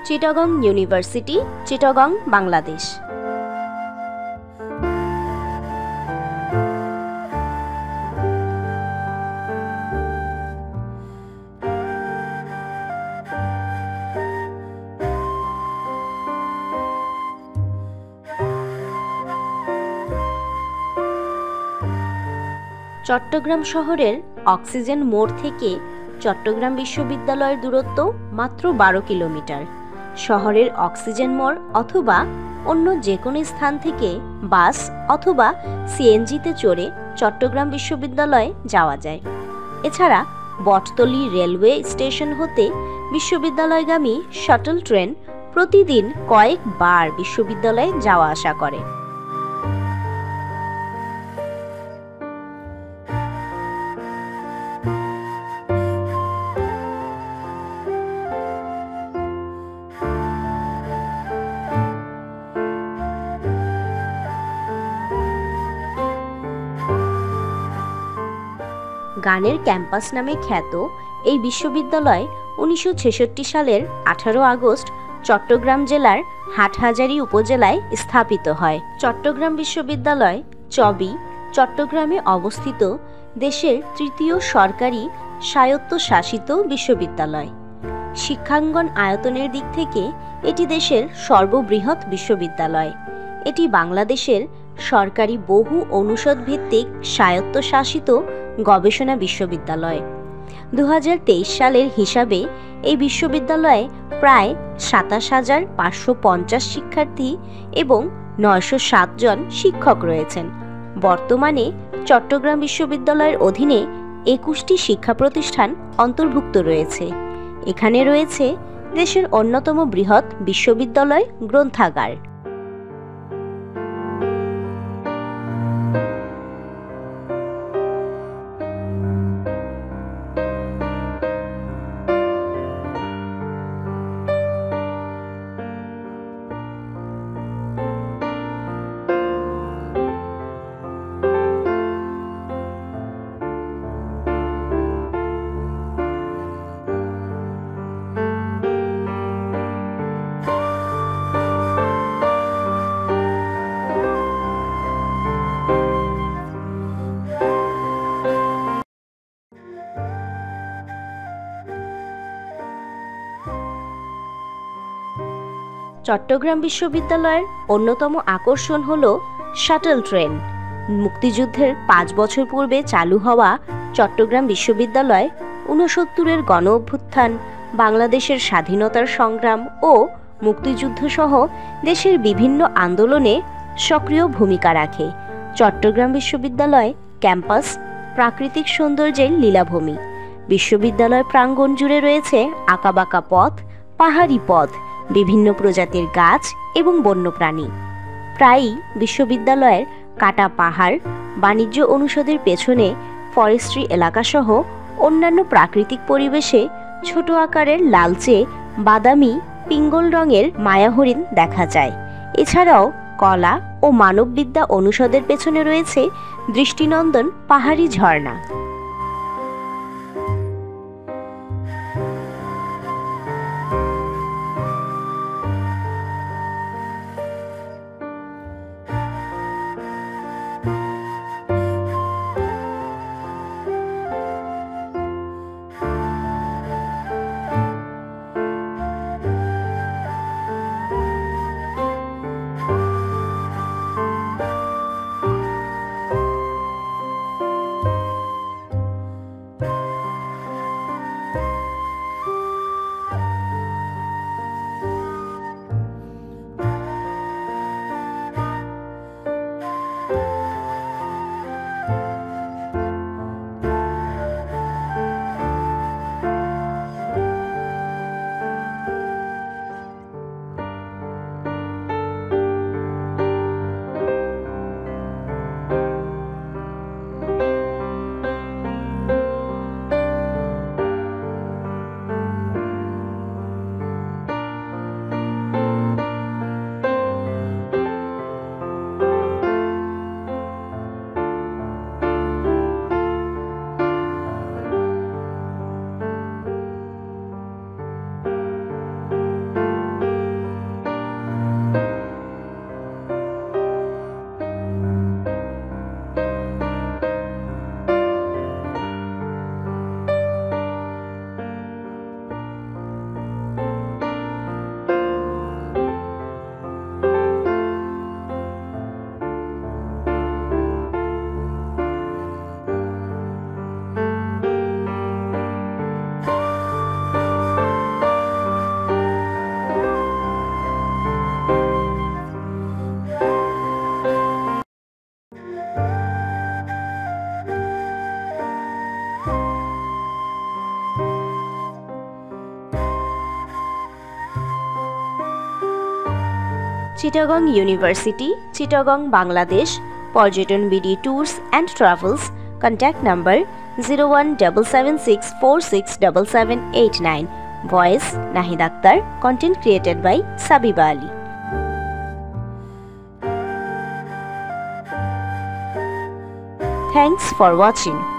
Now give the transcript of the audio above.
Chittagong university, Chittagong, Bangladesh. Chittagong শহরের oxygen মোড় থেকে চট্টগ্রাম বিশ্ববিদ্যালয়ের দূরত্ব মাত্র 12 কিলোমিটার। শহরের অক্সিজেন মোড় অথবা অন্য যে কোনো স্থান থেকে বাস অথবা সিএনজিতে চড়ে চট্টগ্রাম বিশ্ববিদ্যালয়ে যাওয়া যায়। এছাড়া বটতলী রেলওয়ে স্টেশন হতে বিশ্ববিদ্যালয়গামী শাটল ট্রেন প্রতিদিন কয়েকবার বিশ্ববিদ্যালয়ে যাওয়া আসা করে। গানের ক্যাম্পাস নামে খ্যাত এই বিশ্ববিদ্যালয় 1966 সালের 18 আগস্ট চট্টগ্রাম জেলার হাটহাজারী উপজেলায় স্থাপিত হয়। চট্টগ্রাম বিশ্ববিদ্যালয় চবি চট্টগ্রামে অবস্থিত দেশের তৃতীয় সরকারি স্বায়ত্তশাসিত বিশ্ববিদ্যালয়। শিক্ষাঙ্গন আয়তনের দিক থেকে এটি দেশের সর্ববৃহৎ বিশ্ববিদ্যালয়। এটি বাংলাদেশের সরকারি বহু অনুষদ ভিত্তিক স্বায়ত্তশাসিত গবেষণা বিশ্ববিদ্যালয়। 2023 সালের হিসাবে এই বিশ্ববিদ্যালয়ে প্রায় 27,550 শিক্ষার্থী এবং 907 জন শিক্ষক রয়েছেন। বর্তমানে চট্টগ্রাম বিশ্ববিদ্যালয়ের অধীনে 21টি শিক্ষা প্রতিষ্ঠান অন্তর্ভুক্ত রয়েছে। এখানে রয়েছে দেশের অন্যতম বৃহৎ বিশ্ববিদ্যালয় গ্রন্থাগার। চট্টগ্রাম বিশ্ববিদ্যালয়ের অন্যতম আকর্ষণ হল শাটল ট্রেন। মুক্তিযুদ্ধের 5 বছর পূর্বে চালু হওয়া চট্টগ্রাম বিশ্ববিদ্যালয় 69-এর গণ অভ্যুত্থান, বাংলাদেশের স্বাধীনতার সংগ্রাম ও মুক্তিযুদ্ধ সহ দেশের বিভিন্ন আন্দোলনে সক্রিয় ভূমিকা রাখে। চট্টগ্রাম বিশ্ববিদ্যালয় ক্যাম্পাস প্রাকৃতিক সৌন্দর্যের লীলাভূমি। বিশ্ববিদ্যালয় প্রাঙ্গণ জুড়ে রয়েছে আঁকাবাঁকা পথ, পাহাড়ি পথ, বিভিন্ন প্রজাতির গাছ এবং বন্যপ্রাণী। প্রায়ই বিশ্ববিদ্যালয়ের কাটা পাহাড়, বাণিজ্য অনুষদের পেছনে ফরেস্ট্রি এলাকাসহ অন্যান্য প্রাকৃতিক পরিবেশে ছোট আকারের লালচে বাদামি পিঙ্গল রঙের মায়াহরিণ দেখা যায়। এছাড়াও কলা ও মানববিদ্যা অনুষদের পেছনে রয়েছে দৃষ্টিনন্দন পাহাড়ি ঝর্ণা। Chittagong university, Chittagong, Bangladesh. Porjoton BD tours and travels. Contact number 017764677789। Voice Nahid Akter. Content created by Sabiba Ali. Thanks for watching.